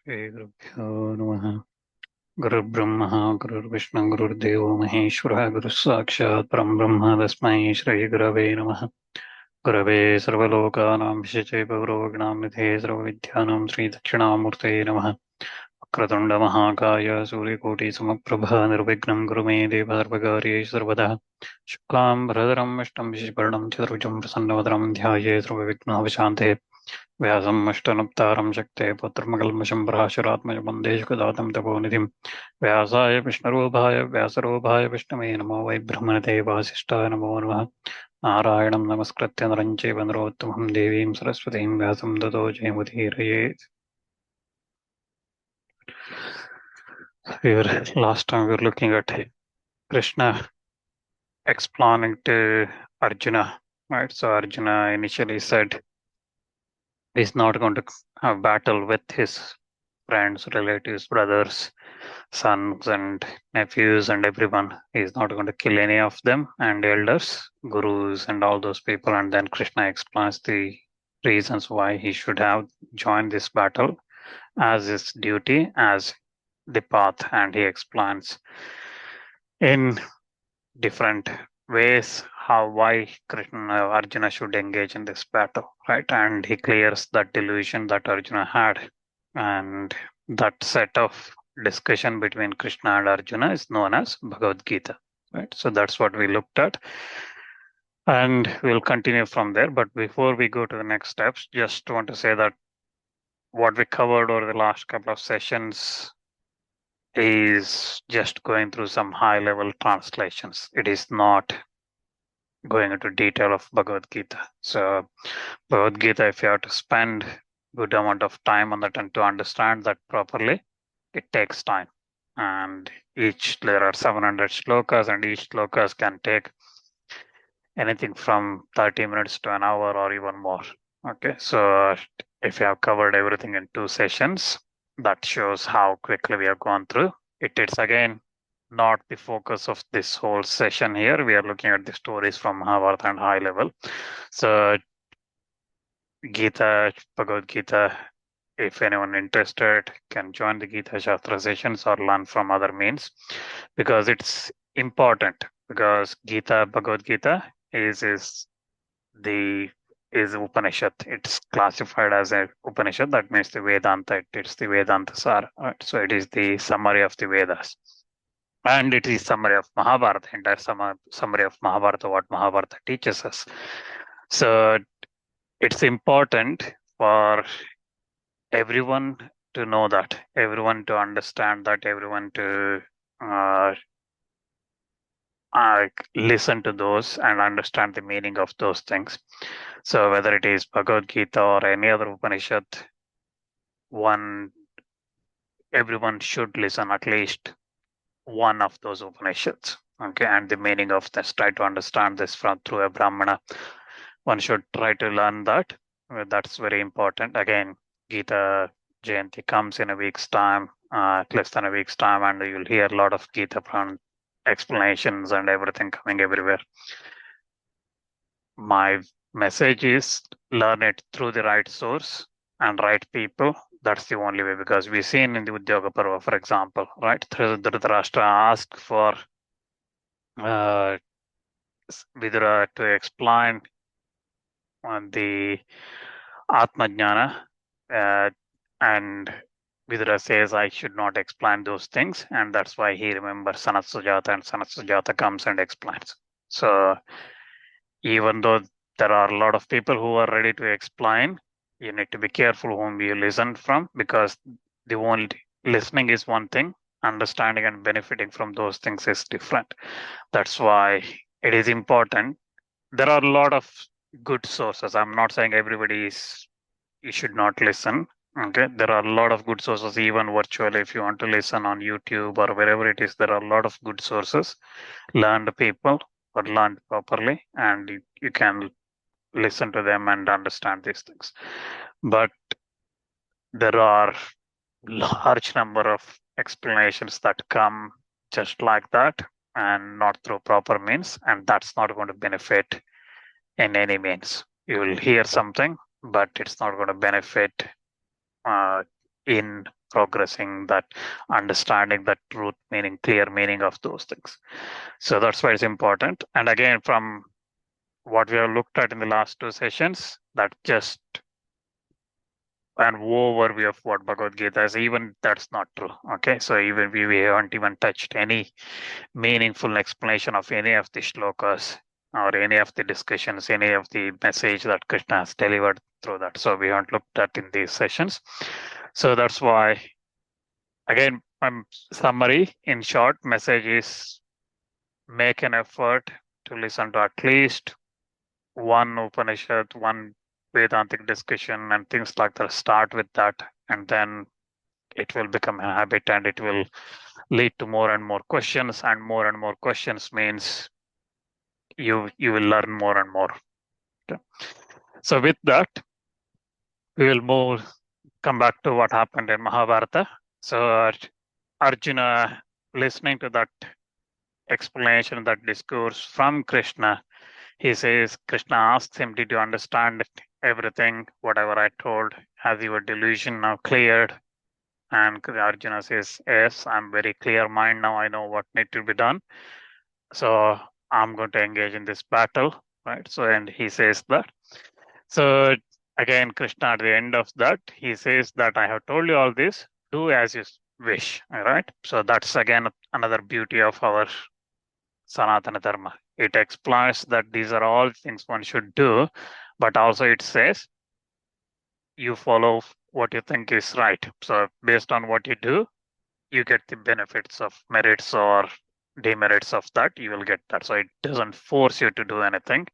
श्रीगुरुभ्यो नमः। गुरुर्ब्रह्मा गुरुर्विष्णु गुरुर्देवो महेश्वरः गुरुः साक्षात् परं ब्रह्म तस्मै श्रीगुरवे नमः। गुरवे सर्वलोकानां विषये भवरोगिणां निधये सर्वविद्यानां श्रीदक्षिणामूर्तये नमः। वक्रतुण्डमहाकाय सूर्यकोटिसमप्रभा निर्विघ्नं कुरु मे देव सर्वकार्येषु सर्वदा। शुक्लां भरधरं विष्णुं शशिवर्णं चतुर्भुजं प्रसन्नवदनं ध्यायेत् सर्वविघ्नोपशान्तये। व्यासम् अष्टनप्तारं शक्ते पुत्रमकल्मषं पराशरात्मज वन्दे जगदातं तपोनिधिं। व्यासाय विष्णुरूपाय व्यासरूपाय विष्णवे नमो वै ब्रह्मणते वासिष्ठाय नमो नमः। नारायणं नमस्कृत्य नरं चैव नरोत्तमं देवीं सरस्वतीं व्यासं ततो जयमुदीरयेत्। Last time we were looking at Krishna explaining to Arjuna, right? So Arjuna initially said he's not going to have battle with his friends, relatives, brothers, sons, and nephews, and everyone. He's not going to kill any of them, and elders, gurus, and all those people. And then Krishna explains the reasons why he should have joined this battle as his duty, as the path, and he explains in different ways why Krishna Arjuna should engage in this battle, right? And he clears that delusion that Arjuna had, and that set of discussion between Krishna and Arjuna is known as Bhagavad Gita, right? So that's what we looked at, and we'll continue from there. But before we go to the next steps, just want to say that what we covered over the last couple of sessions is just going through some high level translations. It is not going into detail of Bhagavad Gita. So Bhagavad Gita, if you have to spend good amount of time on that and to understand that properly, it takes time. And there are 700 shlokas, and each shlokas can take anything from 30 minutes to an hour or even more. Okay, so if you have covered everything in 2 sessions, that shows how quickly we have gone through. It is again not the focus of this whole session here. We are looking at the stories from Mahabharata and high level. So Gita, Bhagavad Gita, if anyone interested can join the Gita Shastra sessions or learn from other means, because it's important, because Bhagavad Gita is Upanishad. It's classified as a Upanishad. That means the Vedanta. It's the Vedanta Sar. Right? So it is the summary of the Vedas. And it is summary of Mahabharata, entire summary of Mahabharata, what Mahabharata teaches us. So it's important for everyone to know that, everyone to understand that, everyone to listen to those and understand the meaning of those things. So whether it is Bhagavad Gita or any other Upanishad, everyone should listen at least one of those Upanishads. Okay, and the meaning of this, try to understand this through a Brahmana. One should try to learn that. That's very important. Again, Gita Jayanti comes in a week's time, less than a week's time, and you'll hear a lot of Gita explanations and everything coming everywhere. My message is learn it through the right source and right people. That's the only way, because we've seen in the Udyoga Parva, for example, right? Dhritarashtra asked for Vidura to explain the Atma Jnana, and Vidura says, I should not explain those things, and that's why he remembers Sanat Sujata, and Sanat Sujata comes and explains. So even though there are a lot of people who are ready to explain, you need to be careful whom you listen from, because the only listening is one thing, understanding and benefiting from those things is different. That's why it is important. There are a lot of good sources. I'm not saying you should not listen. Okay, there are a lot of good sources, even virtually. If you want to listen on YouTube or wherever it is, there are a lot of good sources. Learned people or learned properly, and you can listen to them and understand these things. But there are large number of explanations that come just like that and not through proper means, and that's not going to benefit in any means. You will hear something, but it's not going to benefit in progressing, that understanding, that truth meaning, clear meaning of those things. So that's why it's important. And again, from what we have looked at in the last two sessions, that just an overview of what Bhagavad Gita is, even that's not true. Okay, so even we haven't even touched any meaningful explanation of any of the shlokas or any of the discussions, any of the message that Krishna has delivered through that. So we haven't looked at in these sessions. So that's why, again, summary in short, message is make an effort to listen to at least one Upanishad, one Vedantic discussion, and things like that. Start with that, and then it will become a habit, and it will lead to more and more questions. And more questions means you will learn more and more. Okay. So with that, we will come back to what happened in Mahabharata. So Arjuna, listening to that explanation, that discourse from Krishna, he says, Krishna asks him, did you understand everything, whatever I told? Has your delusion now cleared? And Arjuna says, yes, I'm very clear mind now. I know what need to be done. So I'm going to engage in this battle, right? So, and he says that. So again, Krishna at the end of that, he says that I have told you all this, do as you wish, all right? So that's again another beauty of our Sanatana Dharma. It explains that these are all things one should do, but also it says you follow what you think is right. So based on what you do, you get the benefits of merits or demerits of that, you will get that. So it doesn't force you to do anything,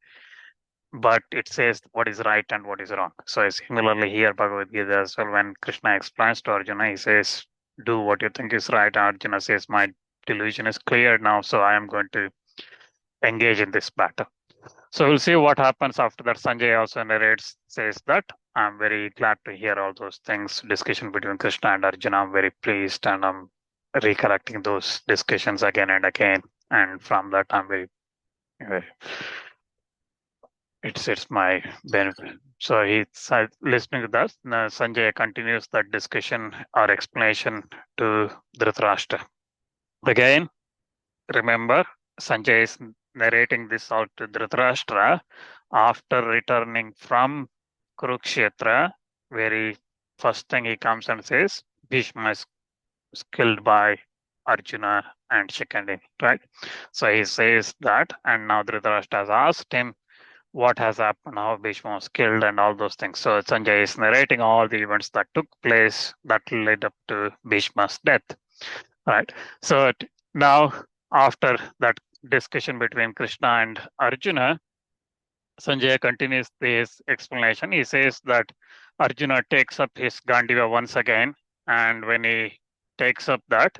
but it says what is right and what is wrong. So similarly here, Bhagavad Gita as well, when Krishna explains to Arjuna, he says, do what you think is right. Arjuna says, my delusion is clear now, so I am going to engage in this battle. So we'll see what happens after that. Sanjay also narrates, says that I'm very glad to hear all those things, discussion between Krishna and Arjuna. I'm very pleased, and I'm recollecting those discussions again and again. And from that, I'm very it's my benefit. So he's listening to that. Sanjay continues that discussion or explanation to Dhritarashtra. Again, remember, Sanjay is narrating this out to Dhritarashtra after returning from Kurukshetra, where first thing he comes and says, Bhishma is killed by Arjuna and Shikandi, right? So he says that, and now Dhritarashtra has asked him what has happened, how Bhishma was killed, and all those things. So Sanjay is narrating all the events that took place that led up to Bhishma's death, right? So now, after that discussion between Krishna and Arjuna, Sanjay continues this explanation. He says that Arjuna takes up his Gandiva once again, and when he takes up that,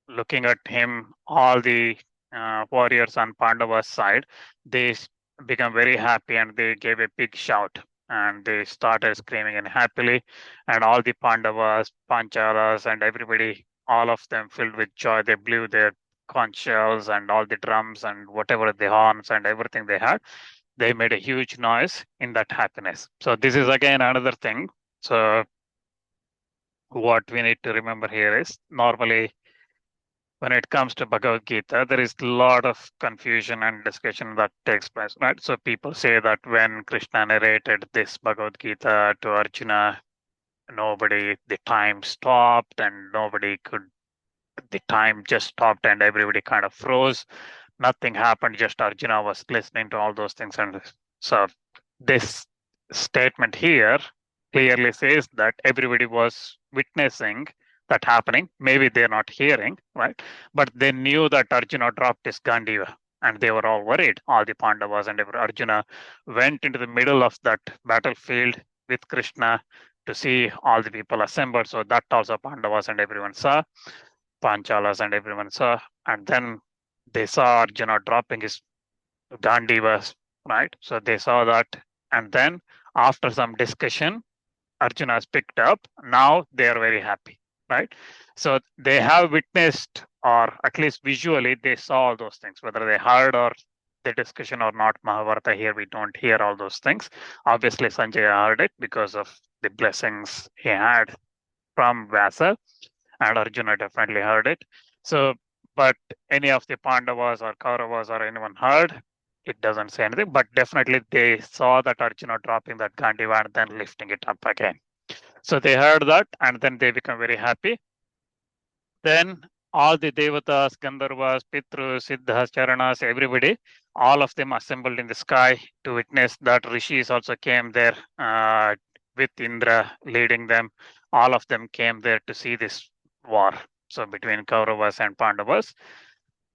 looking at him, all the warriors on Pandava's side, they become very happy and they gave a big shout and they started screaming and happily, and all the Pandavas, Panchalas, and everybody, all of them filled with joy. They blew their conch shells and all the drums and whatever the horns and everything they had. They made a huge noise in that happiness. So this is again another thing. So what we need to remember here is normally when it comes to Bhagavad Gita, there is a lot of confusion and discussion that takes place, right? So people say that when Krishna narrated this Bhagavad Gita to Arjuna, the time stopped and the time just stopped and everybody kind of froze. Nothing happened, just Arjuna was listening to all those things. And so this statement here clearly says that everybody was witnessing that happening. Maybe they're not hearing, right? But they knew that Arjuna dropped his Gandiva and they were all worried. All the Pandavas and Arjuna went into the middle of that battlefield with Krishna to see all the people assembled. So that also Pandavas and everyone saw, Panchalas and everyone saw. And then they saw Arjuna dropping his Gandhivas, right? So they saw that. And then after some discussion, Arjuna has picked up. Now they are very happy, right? So they have witnessed, or at least visually, they saw all those things, whether they heard or the discussion or not. Mahabharata here, we don't hear all those things. Obviously, Sanjay heard it because of the blessings he had from Vyasa, and Arjuna definitely heard it. So, but any of the Pandavas or Kauravas or anyone heard, it doesn't say anything, but definitely they saw that Arjuna dropping that Gandiva and then lifting it up again. So they heard that and then they become very happy. Then all the Devatas, Gandharvas, Pitrus, Siddhas, Charanas, everybody, all of them assembled in the sky to witness that rishis also came there with Indra leading them. All of them came there to see this war. So between Kauravas and Pandavas.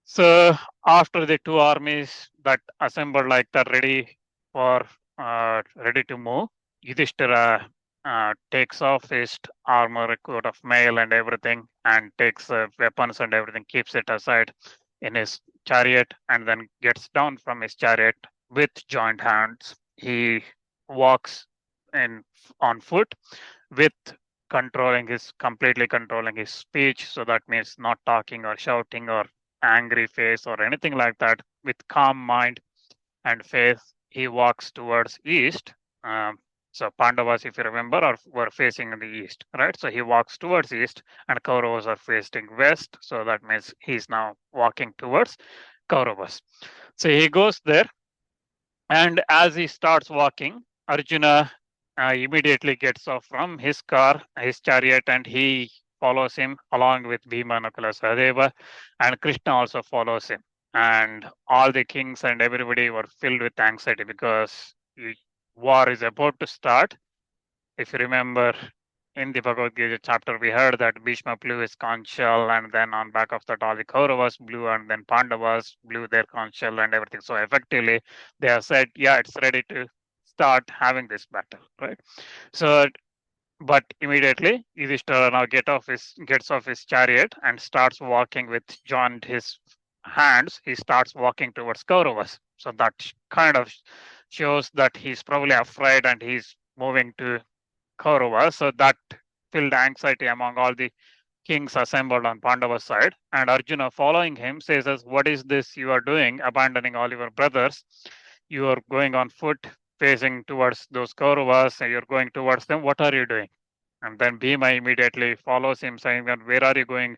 So after the two armies that assembled like that, ready to move, Yudhishthira takes off his armor, coat of mail, and everything, and takes weapons and everything, keeps it aside in his chariot, and then gets down from his chariot with joined hands. He walks in on foot with completely controlling his speech. So that means not talking or shouting or angry face or anything like that. With calm mind and faith, he walks towards east. So Pandavas, if you remember, were facing in the east, right? So he walks towards east, and Kauravas are facing west. So that means he's now walking towards Kauravas. So he goes there, and as he starts walking, Arjuna immediately gets off from his car, his chariot, and he follows him along with Bhima, Nakula, Sahadeva, and Krishna also follows him. And all the kings and everybody were filled with anxiety because the war is about to start. If you remember, in the Bhagavad Gita chapter, we heard that Bhishma blew his conch shell, and then on back of that, all the Kauravas blew, and then Pandavas blew their conch shell and everything. So effectively, they have said, yeah, it's ready to start having this battle, right? So, but immediately Yudhishthira now gets off his chariot and starts walking with joined his hands. He starts walking towards Kauravas. So that kind of shows that he's probably afraid and he's moving to Kauravas. So that filled anxiety among all the kings assembled on Pandava's side. And Arjuna, following him, says, "What is this you are doing, abandoning all your brothers? You are going on foot, facing towards those Kauravas, and you're going towards them. What are you doing?" And then Bhima immediately follows him, saying that, "Where are you going,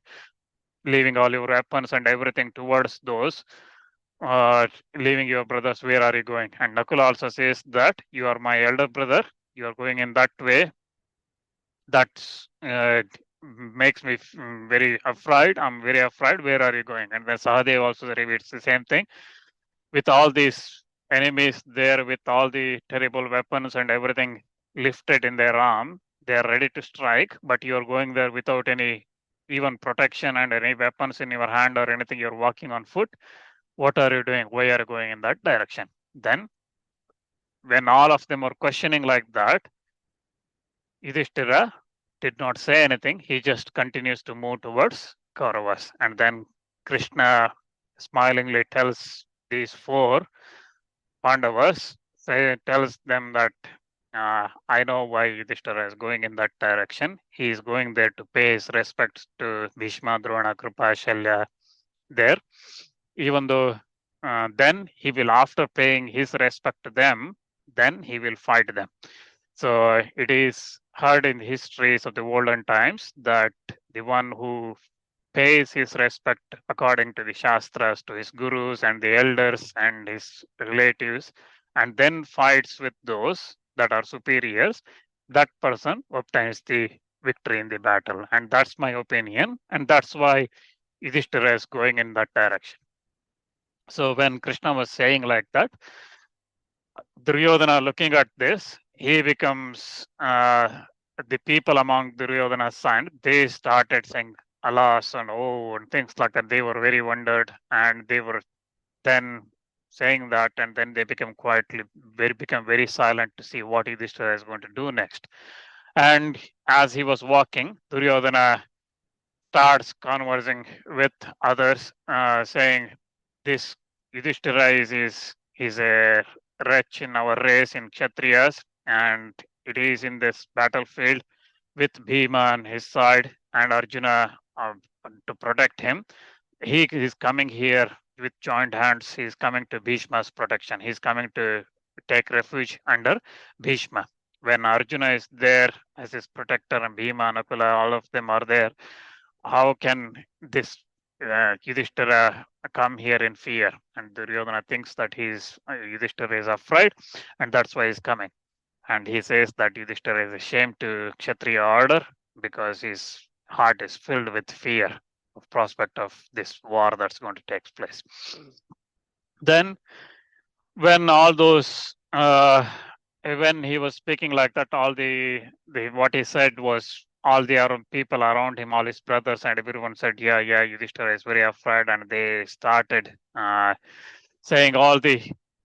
leaving all your weapons and everything towards those? Leaving your brothers, where are you going?" And Nakula also says that, "You are my elder brother. You are going in that way. That makes me very afraid. I'm very afraid. Where are you going?" And then Sahadev also repeats the same thing. With all these enemies there, with all the terrible weapons and everything lifted in their arm, they are ready to strike, but you're going there without any even protection and any weapons in your hand or anything. You're walking on foot. What are you doing? Why are you going in that direction? Then, when all of them are questioning like that, Yudhishthira did not say anything. He just continues to move towards Kauravas. And then Krishna smilingly tells these four Pandavas, tells them that I know why Yudhishthira is going in that direction. He is going there to pay his respects to Bhishma, Drona, Kripa, Shalya there. Even though then he will, after paying his respect to them, then he will fight them. So it is heard in histories of the olden times that the one who pays his respect according to the Shastras to his gurus and the elders and his relatives, and then fights with those that are superiors, that person obtains the victory in the battle. And that's my opinion. And that's why Yudhishthira is going in that direction. So when Krishna was saying like that, Duryodhana looking at this, he becomes the people among Duryodhana's side, they started saying alas and oh and things like that. They were very wondered and they were then saying that, and then they become become very silent to see what Yudhishthira is going to do next. And as he was walking, Duryodhana starts conversing with others, saying, "This Yudhishthira is a wretch in our race in Kshatriyas, and it is in this battlefield with Bhima on his side and Arjuna to protect him. He is coming here with joined hands. He is coming to Bhishma's protection. He is coming to take refuge under Bhishma." when Arjuna is there as his protector and Bhima, Nakula, all of them are there, how can this Yudhishthira come here in fear? And Duryodhana thinks that Yudhishthira is afraid, and that's why he's coming. And he says that Yudhishthira is ashamed to Kshatriya order because his heart is filled with fear of prospect of this war that's going to take place. Then when all those when he was speaking like that, all the what he said was all the people around him, all his brothers and everyone said, yeah, Yudhishthira is very afraid, and they started saying all the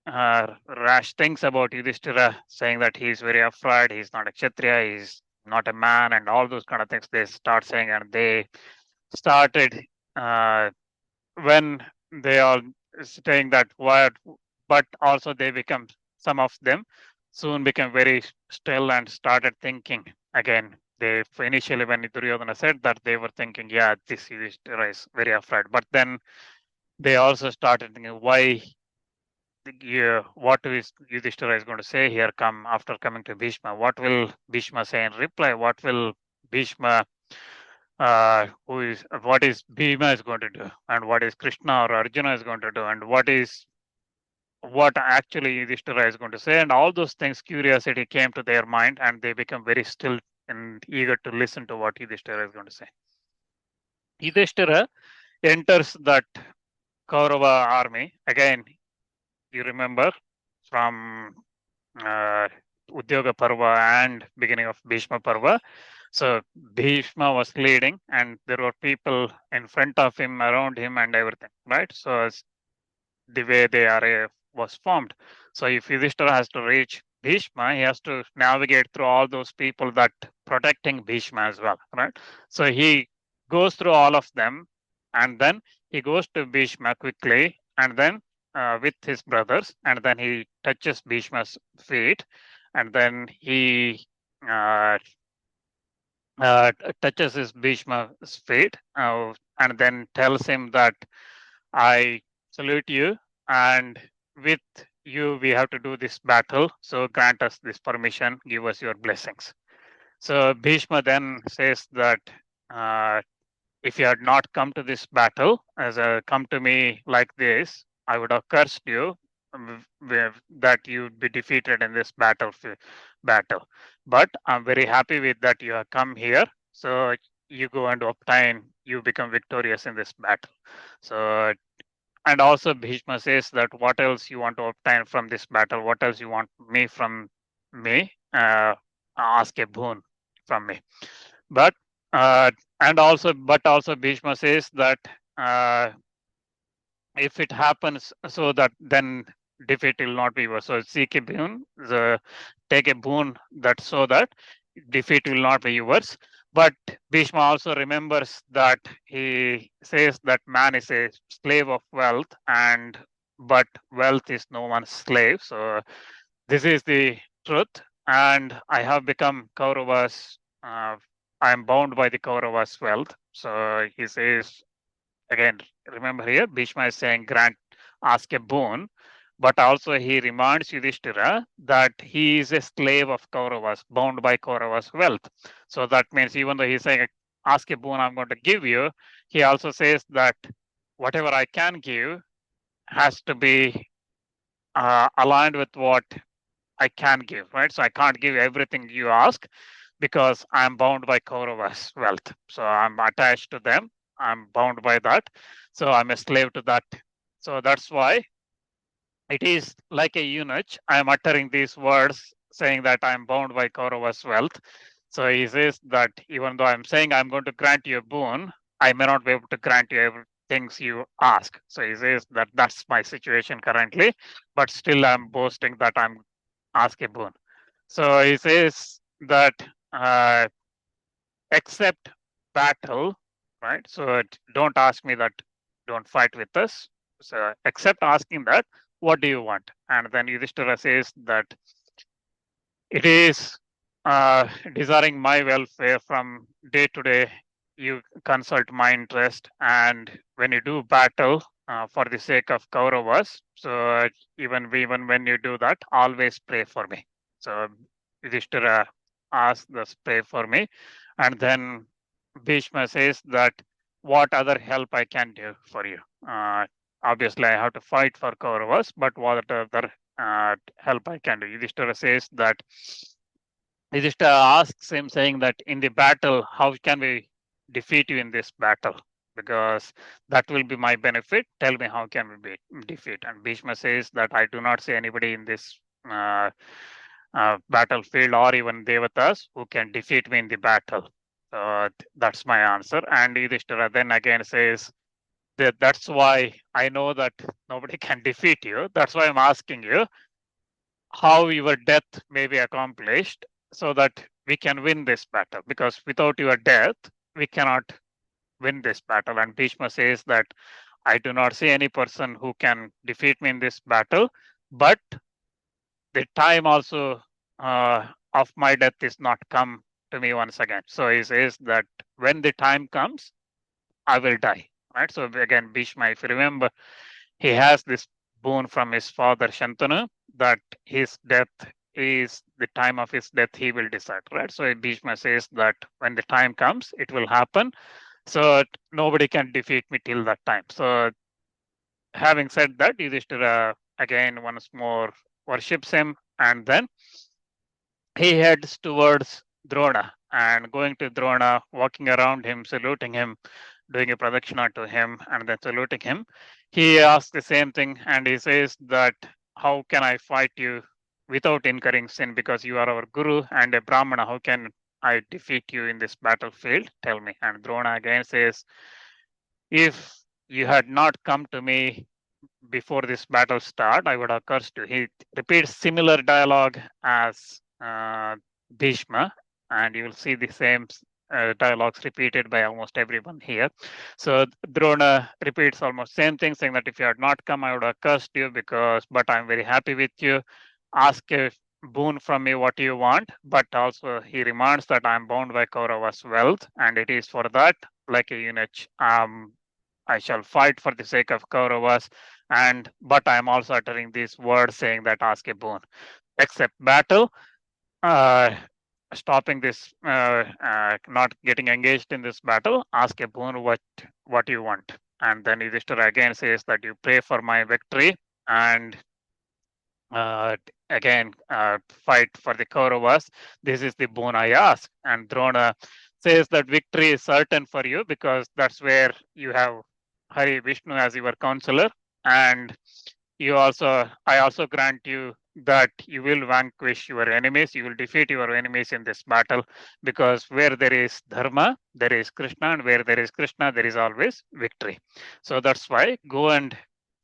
rash things about Yudhishthira, saying that he's very afraid, he's not a Kshatriya, he's not a man, and all those kind of things they start saying, and they started uh, when they are saying that word, but also they become, some of them soon became very still and started thinking again. They initially, when Duryodhana said that, they were thinking, yeah, this Yudhishthira is very afraid. But then they also started thinking, why, what is Yudhishthira is going to say here come after coming to Bhishma? What will Bhishma say in reply? What will Bhishma what is Bhima is going to do, and what is Krishna or Arjuna is going to do, and what actually Yudhishthira is going to say, and all those things, curiosity came to their mind, and they become very still and eager to listen to what Yudhishthira is going to say. Yudhishthira enters that Kaurava army. Again, you remember from Udyoga Parva and beginning of Bhishma Parva. So Bhishma was leading, and there were people in front of him, around him, and everything, right? So the way they are was formed. So if Yudhishthira has to reach Bhishma, he has to navigate through all those people that protecting Bhishma as well, right? So he goes through all of them, and then he goes to Bhishma quickly, and then with his brothers, and then he touches Bhishma's feet, and then he uh, touches his Bhishma's feet, and then tells him that I salute you, and with you we have to do this battle. So grant us this permission, give us your blessings. So Bhishma then says that uh, if you had not come to this battle, come to me like this, I would have cursed you, that you'd be defeated in this battle. But I'm very happy with that you have come here. So you go and you become victorious in this battle. So, and also Bhishma says that what else you want to obtain from this battle? What else you want from me? Ask a boon from me. But uh, but also Bhishma says that uh, if it happens, so that then defeat will not be yours. So seek a boon, take a boon that so that defeat will not be yours. But Bhishma also remembers that he says that man is a slave of wealth, and but wealth is no one's slave. So this is the truth, and I have become Kauravas. I am bound by the Kauravas' wealth. So he says again, remember here, Bhishma is saying, ask a boon, but also he reminds Yudhishthira that he is a slave of Kauravas, bound by Kauravas' wealth. So that means even though he's saying, ask a boon, I'm going to give you, he also says that whatever I can give has to be aligned with what I can give, right? So I can't give everything you ask because I'm bound by Kauravas' wealth. So I'm attached to them. I'm bound by that. So I'm a slave to that. So that's why it is like a eunuch. I'm uttering these words saying that I'm bound by Kauravas' wealth. So he says that even though I'm saying I'm going to grant you a boon, I may not be able to grant you everything you ask. So he says that that's my situation currently, but still I'm boasting that I'm ask a boon. So he says that uh, accept battle, right? So don't ask me that, don't fight with us. So accept asking that, what do you want? And then Yudhishthira says that it is desiring my welfare from day to day. You consult my interest, and when you do battle for the sake of Kauravas, so even when you do that, always pray for me. So Yudhistira asks this, pray for me. And then Bhishma says that what other help I can do for you. Obviously, I have to fight for Kauravas, but what other help I can do. Yudhishthira says that Yudhishthira asks him, saying that in the battle, how can we defeat you in this battle? Because that will be my benefit. Tell me how can we defeat? And Bhishma says that I do not see anybody in this uh, battlefield or even devatas who can defeat me in the battle. That's my answer. And Yudhishthira then again says that that's why I know that nobody can defeat you. That's why I'm asking you how your death may be accomplished so that we can win this battle. Because without your death, we cannot win this battle. And Bhishma says that I do not see any person who can defeat me in this battle, but the time also of my death is not come to me once again. So he says that when the time comes, I will die. Right. So again, Bhishma, if you remember, he has this boon from his father Shantanu that his death is the time of his death he will decide. Right. So Bhishma says that when the time comes, it will happen. So nobody can defeat me till that time. So having said that, Yudhishthira again once more worships him, and then he heads towards Drona, and going to Drona, walking around him, saluting him, doing a pradakshina to him, and then saluting him. He asks the same thing, and he says that, how can I fight you without incurring sin? Because you are our guru and a Brahmana. How can I defeat you in this battlefield? Tell me. And Drona again says, if you had not come to me before this battle start, I would have cursed you. He repeats similar dialogue as Bhishma, and you will see the same dialogues repeated by almost everyone here. So Drona repeats almost same thing, saying that if you had not come, I would have cursed you but I'm very happy with you. Ask a boon from me what you want, but also he reminds that I'm bound by Kauravas' wealth, and it is for that, like a eunuch, I shall fight for the sake of Kauravas, but I am also uttering these words saying that ask a boon. Except battle, uh, stopping this, not getting engaged in this battle, ask a boon what you want. And then Yudhishthira again says that you pray for my victory and again fight for the Kauravas. This is the boon I ask. And Drona says that victory is certain for you because that's where you have Hari Vishnu as your counselor, and I also grant you that you will vanquish your enemies, you will defeat your enemies in this battle, because where there is dharma, there is Krishna, and where there is Krishna, there is always victory. So that's why go and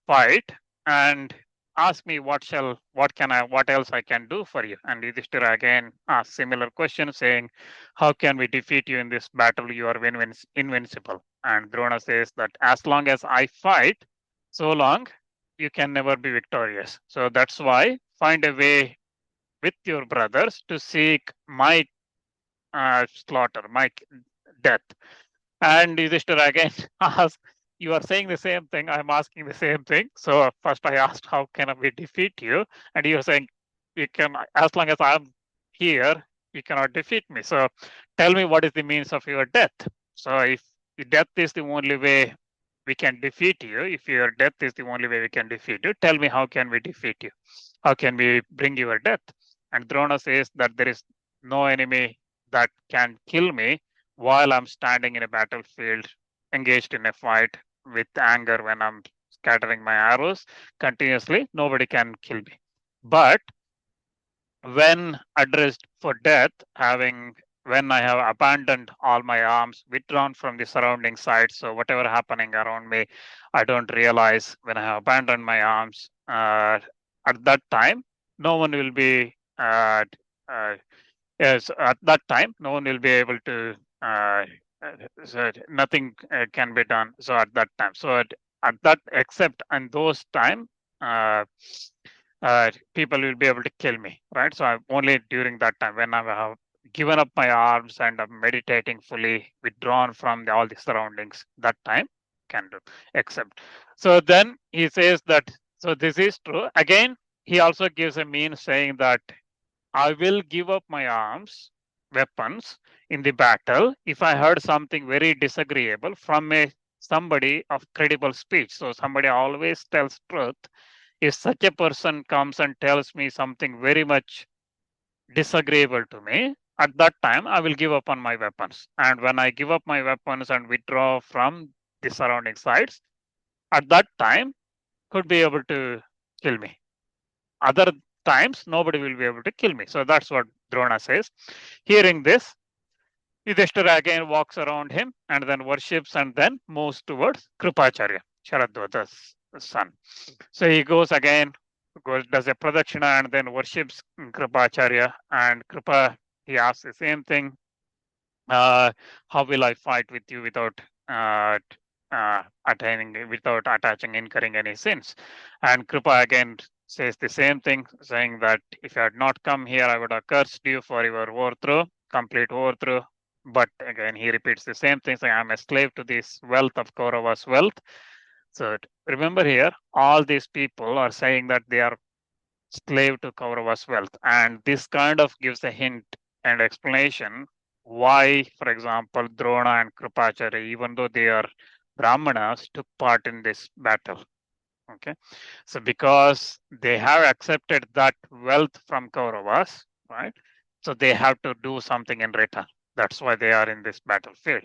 fight and ask me what else I can do for you. And Yudhishthira again asks similar question, saying, how can we defeat you in this battle? You are invincible. And Drona says that as long as I fight, so long you can never be victorious. So that's why find a way with your brothers to seek my slaughter, my death. And Yudhishthira again asks, you are saying the same thing, I'm asking the same thing. So first I asked, how can we defeat you? And you're saying, you can, as long as I'm here, you cannot defeat me. So tell me what is the means of your death. So if death is the only way we can defeat you, if your death is the only way we can defeat you, tell me how can we defeat you? How can we bring your death? And Drona says that there is no enemy that can kill me while I'm standing in a battlefield, engaged in a fight with anger when I'm scattering my arrows continuously. Nobody can kill me. But when addressed for death, when I have abandoned all my arms, withdrawn from the surrounding sites, so whatever happening around me, I don't realize when I have abandoned my arms. At that time, no one will be. Yes, at that time, no one will be able to. So nothing can be done. So at that time, at that except in those time. Uh, People will be able to kill me, right? So only during that time when I have given up my arms and I'm meditating fully, withdrawn from all the surroundings, that time can do, except. So then he says that, so this is true. Again, he also gives a mean saying that I will give up my arms, weapons in the battle if I heard something very disagreeable from somebody of credible speech. So somebody always tells truth. If such a person comes and tells me something very much disagreeable to me, at that time I will give up on my weapons. And when I give up my weapons and withdraw from the surrounding sides, at that time could be able to kill me. Other times nobody will be able to kill me. So that's what Drona says. Hearing this, Yudhishthira again walks around him and then worships and then moves towards Kripacharya, Sharadvata's son. So he goes again, does a pradakshina and then worships Kripacharya, and Kripa, he asks the same thing. How will I fight with you without without attaching, incurring any sins? And Kripa again says the same thing, saying that if you had not come here, I would have cursed you for your overthrow, complete overthrow. But again, he repeats the same thing, saying, I'm a slave to this wealth of Kauravas' wealth. So remember here, all these people are saying that they are slave to Kauravas' wealth. And this kind of gives a hint and explanation why, for example, Drona and Kripacharya, even though they are Brahmanas, took part in this battle. Okay, so because they have accepted that wealth from Kauravas, right? So they have to do something in return. That's why they are in this battlefield.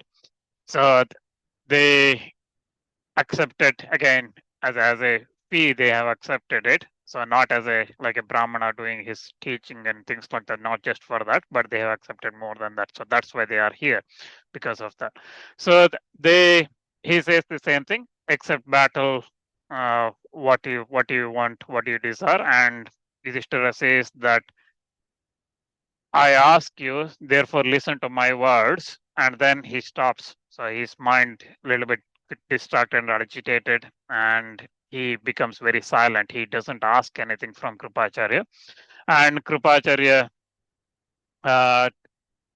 So they accepted again as a fee, they have accepted it. So not as a like a Brahmana doing his teaching and things like that, not just for that, but they have accepted more than that. So that's why they are here because of that. So he says the same thing, accept battle, what you want, what you desire, and Yudhishthira says that I ask you, therefore listen to my words, and then he stops. So his mind a little bit distracted and agitated, and he becomes very silent. He doesn't ask anything from Kripacharya. And Kripacharya, uh,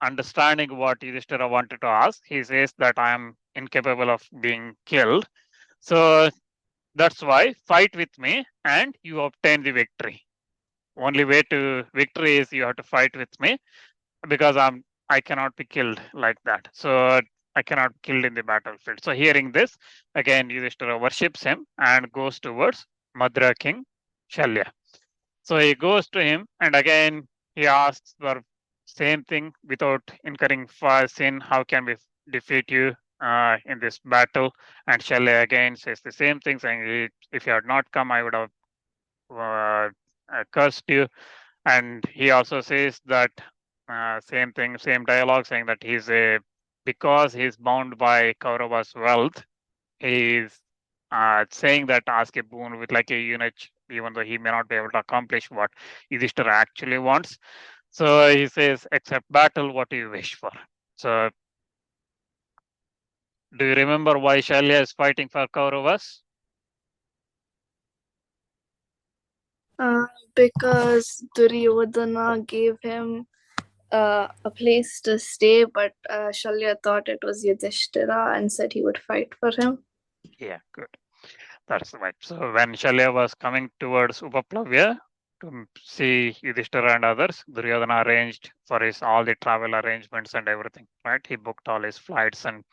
understanding what Yudhishthira wanted to ask, he says that I am incapable of being killed. So that's why fight with me and you obtain the victory. Only way to victory is you have to fight with me, because I cannot be killed like that. So I cannot be killed in the battlefield. So hearing this, again Yudhishthira worships him and goes towards Madra king Shalya. So he goes to him and again he asks the same thing without incurring sin. How can we defeat you in this battle? And Shalya again says the same thing, saying, if you had not come, I would have uh, cursed you. And he also says that same thing, same dialogue, saying that because he's bound by Kauravas' wealth, he's saying that ask a boon with like a eunuch, even though he may not be able to accomplish what Yudhishthira actually wants. So he says, accept battle, what do you wish for? So do you remember why Shalya is fighting for Kauravas? Because Duryodhana gave him a place to stay, but Shalya thought it was Yudhishthira and said he would fight for him. Yeah, good. That's right. So when Shalya was coming towards Upaplavya to see Yudhishthira and others, Duryodhana arranged for his all the travel arrangements and everything. Right, he booked all his flights and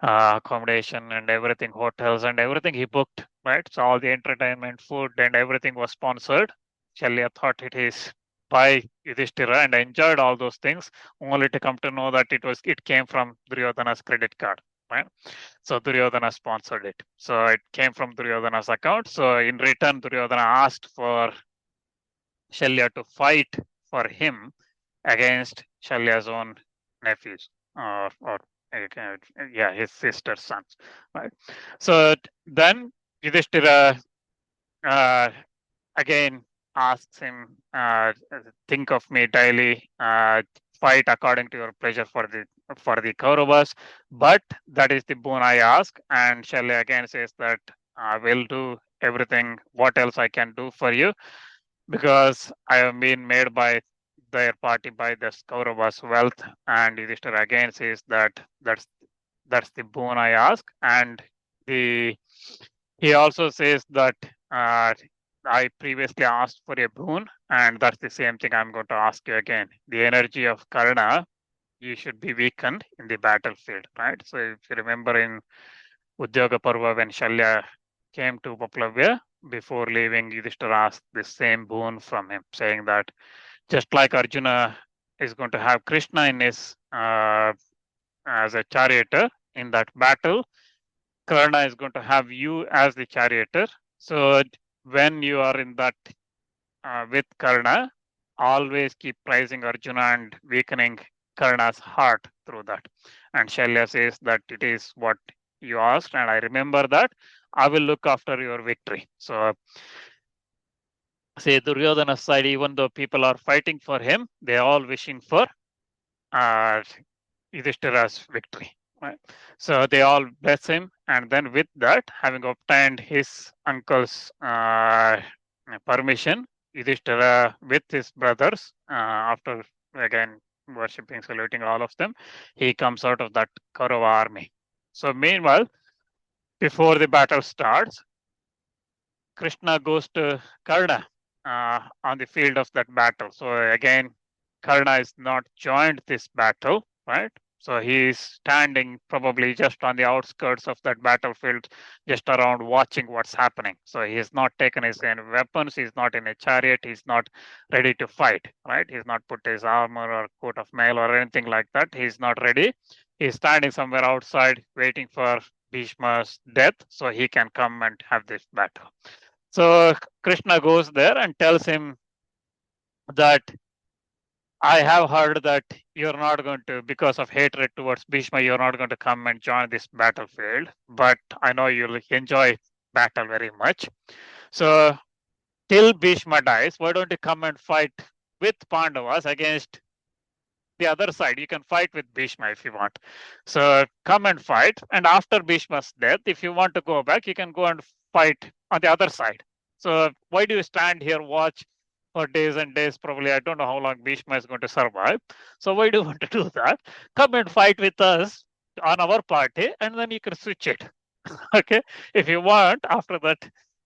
accommodation and everything, hotels and everything he booked. Right, so all the entertainment, food, and everything was sponsored. Shalya thought it is by Yudhishthira and enjoyed all those things, only to come to know that it came from Duryodhana's credit card. Right. So Duryodhana sponsored it. So it came from Duryodhana's account. So in return, Duryodhana asked for Shalya to fight for him against Shalya's own nephews, or yeah, his sister's sons. Right. So then Yudhishthira uh, again asks him, think of me daily, fight according to your pleasure for the Kauravas, but that is the boon I ask. And Shalya again says that I will do everything what else I can do for you, because I have been made by their party by the Kauravas' wealth. And Yudhishthira again says that that's the boon I ask. And the he also says that uh, I previously asked for a boon, and that's the same thing I'm going to ask you again. The energy of Karna, you should be weakened in the battlefield, right? So if you remember in Udyoga Parva, when Shalya came to Paplavya, before leaving, Yudhishthira asked the same boon from him, saying that just like Arjuna is going to have Krishna in his as a charioteer in that battle, Karna is going to have you as the charioteer. So when you are in that with Karna, always keep praising Arjuna and weakening Karna's heart through that. And Shalya says that it is what you asked, and I remember that. I will look after your victory. So, say Duryodhana's side, even though people are fighting for him, they are all wishing for uh, Yudhishthira's victory. Right? So they all bless him, and then with that, having obtained his uncle's permission, Yudhishthira with his brothers, after again worshipping, saluting all of them, he comes out of that Kaurava army. So meanwhile, before the battle starts, Krishna goes to Karna on the field of that battle. So again, Karna is not joined this battle, right? So he is standing probably just on the outskirts of that battlefield, just around watching what's happening. So he has not taken his weapons, he's not in a chariot, he's not ready to fight, right? He's not put his armor or coat of mail or anything like that. He's not ready. He's standing somewhere outside waiting for Bhishma's death so he can come and have this battle. So Krishna goes there and tells him that I have heard that you're not going to, because of hatred towards Bhishma, you're not going to come and join this battlefield. But I know you'll enjoy battle very much. So till Bhishma dies, why don't you come and fight with Pandavas against the other side? You can fight with Bhishma if you want. So come and fight. And after Bhishma's death, if you want to go back, you can go and fight on the other side. So why do you stand here, watch for days and days? Probably I don't know how long Bhishma is going to survive. So why do you want to do that? Come and fight with us on our party, and then you can switch it. Okay. If you want, after that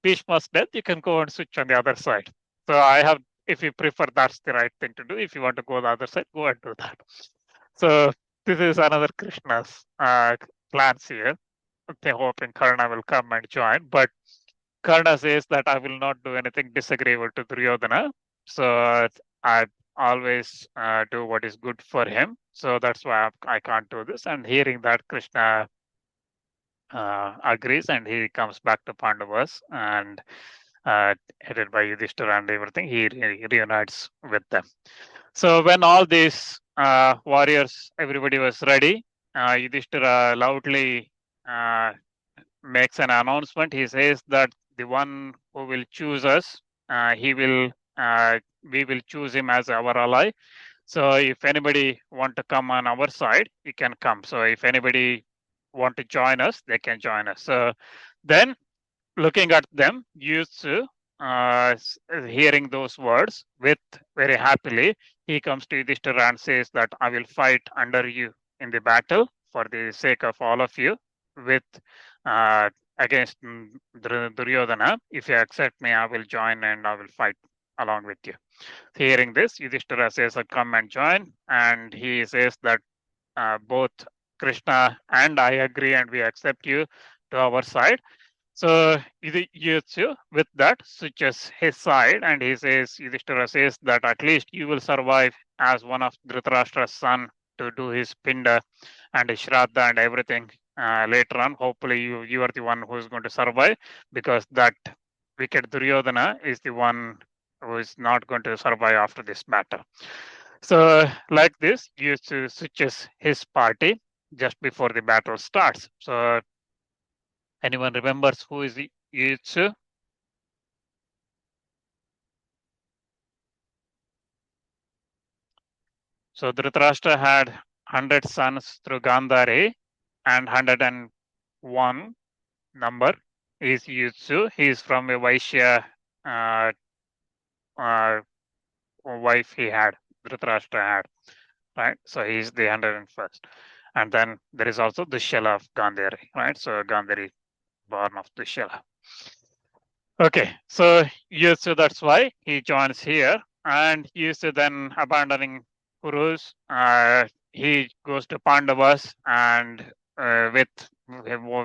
Bhishma's death, you can go and switch on the other side. So I have, if you prefer, that's the right thing to do. If you want to go the other side, go and do that. So this is another Krishna's plans here. They're hoping Karna will come and join, but Karna says that I will not do anything disagreeable to Duryodhana. So I always do what is good for him. So that's why I can't do this. And hearing that, Krishna agrees and he comes back to Pandavas and headed by Yudhishthira and everything, he reunites with them. So when all these warriors, everybody was ready, Yudhishthira loudly makes an announcement. He says that the one who will choose us, we will choose him as our ally. So if anybody want to come on our side, you can come. So if anybody want to join us, they can join us. So then looking at them, Yuyutsu, hearing those words with very happily, he comes to Yudhishthira and says that I will fight under you in the battle for the sake of all of you with against Duryodhana. If you accept me, I will join and I will fight along with you. Hearing this, Yudhishthira says, come and join. And he says that both Krishna and I agree and we accept you to our side. So Yuyutsu with that switches his side and he says, Yudhishthira says that at least you will survive as one of Dhritarashtra's son to do his pinda and his shraddha and everything later on. Hopefully you are the one who is going to survive because that wicked Duryodhana is the one who is not going to survive after this battle. So like this, Yuyutsu switches his party just before the battle starts. So anyone remembers who is Yuyutsu? So Dhritarashtra had 100 sons through Gandhari and 101 number is Yuyutsu. He is from a Vaishya wife he had, Dhritarashtra had, right? So he's the 101st. And then there is also the Shala of Gandhari, right? So Gandhari born of the Shala. Okay, so Yuyutsu, that's why he joins here, and Yuyutsu then abandoning Kurus, he goes to Pandavas, and with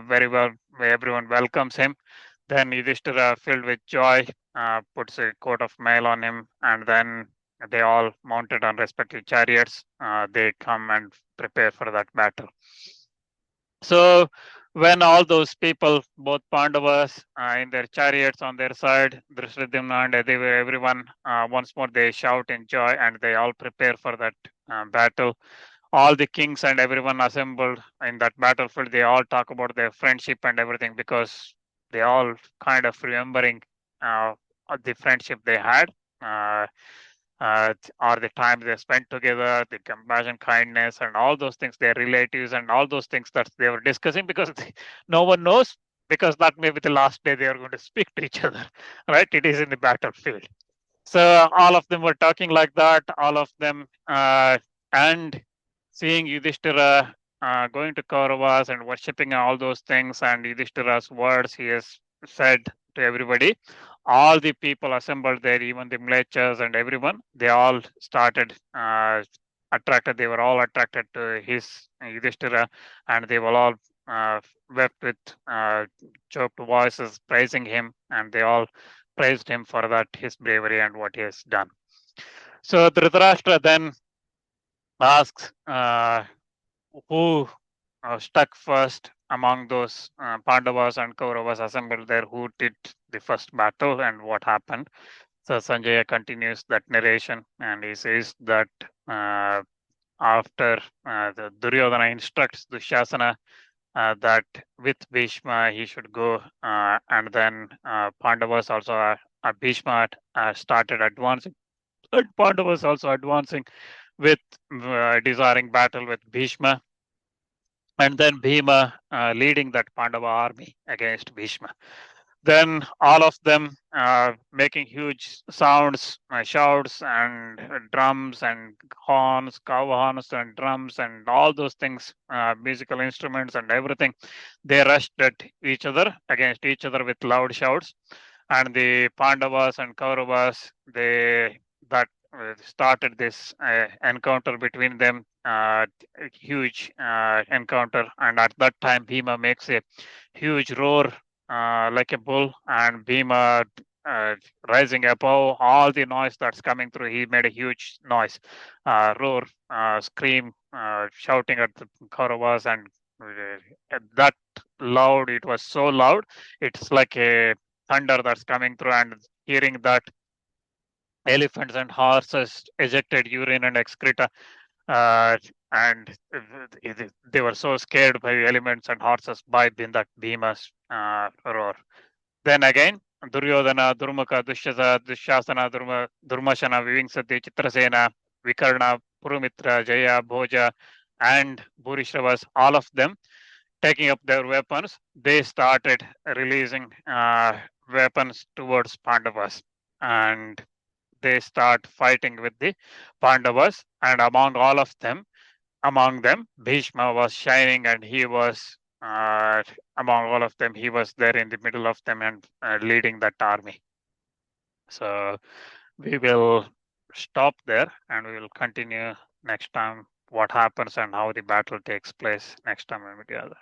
very well, everyone welcomes him. Then Yudhishthira, filled with joy, puts a coat of mail on him, and then they all mounted on respective chariots. They come and prepare for that battle. So when all those people, both Pandavas in their chariots on their side, Drishtadyumna and everyone, once more they shout in joy and they all prepare for that battle. All the kings and everyone assembled in that battlefield, they all talk about their friendship and everything because they all kind of remembering uh, the friendship they had. Uh, or the time they spent together, the compassion, kindness, and all those things, their relatives, and all those things that they were discussing because no one knows because that may be the last day they are going to speak to each other, right? It is in the battlefield. So all of them were talking like that, all of them, and seeing Yudhishthira going to Kauravas and worshipping all those things, and Yudhishthira's words he has said to everybody. All the people assembled there, even the mlechas and everyone, they all started attracted. They were all attracted to his Yudhishthira, and they were all wept with choked voices, praising him, and they all praised him for that his bravery and what he has done. So Dhritarashtra then asks who stuck first among those Pandavas and Kauravas assembled there, who did the first battle and what happened. So Sanjaya continues that narration and he says that after the Duryodhana instructs Dushasana that with Bhishma he should go, and then Pandavas also Bhishma started advancing, and Pandavas also advancing with desiring battle with Bhishma, and then Bhima leading that Pandava army against Bhishma. Then all of them making huge sounds, shouts, and drums, and horns, cow horns, and drums, and all those things, musical instruments, and everything. They rushed at each other, against each other with loud shouts. And the Pandavas and Kauravas, they that started this encounter between them, huge encounter. And at that time, Bhima makes a huge roar like a bull, and Bhima uh, rising above all the noise that's coming through. He made a huge noise, roar, scream, shouting at the Kauravas, and that loud. It was so loud. It's like a thunder that's coming through, and hearing that elephants and horses ejected urine and excreta, uh, and they were so scared by elements and horses by that Bhima's roar. Then again, Duryodhana, Durmukha, Dushasana, Durmashana, Vivingsati, Chitrasena, Vikarna, Purumitra, Jaya, Bhoja, and Bhurishavas, all of them taking up their weapons, they started releasing weapons towards Pandavas. And they start fighting with the Pandavas. And among them, Bhishma was shining, and he was among all of them. He was there in the middle of them and leading that army. So we will stop there, and we will continue next time what happens and how the battle takes place next time we meet together.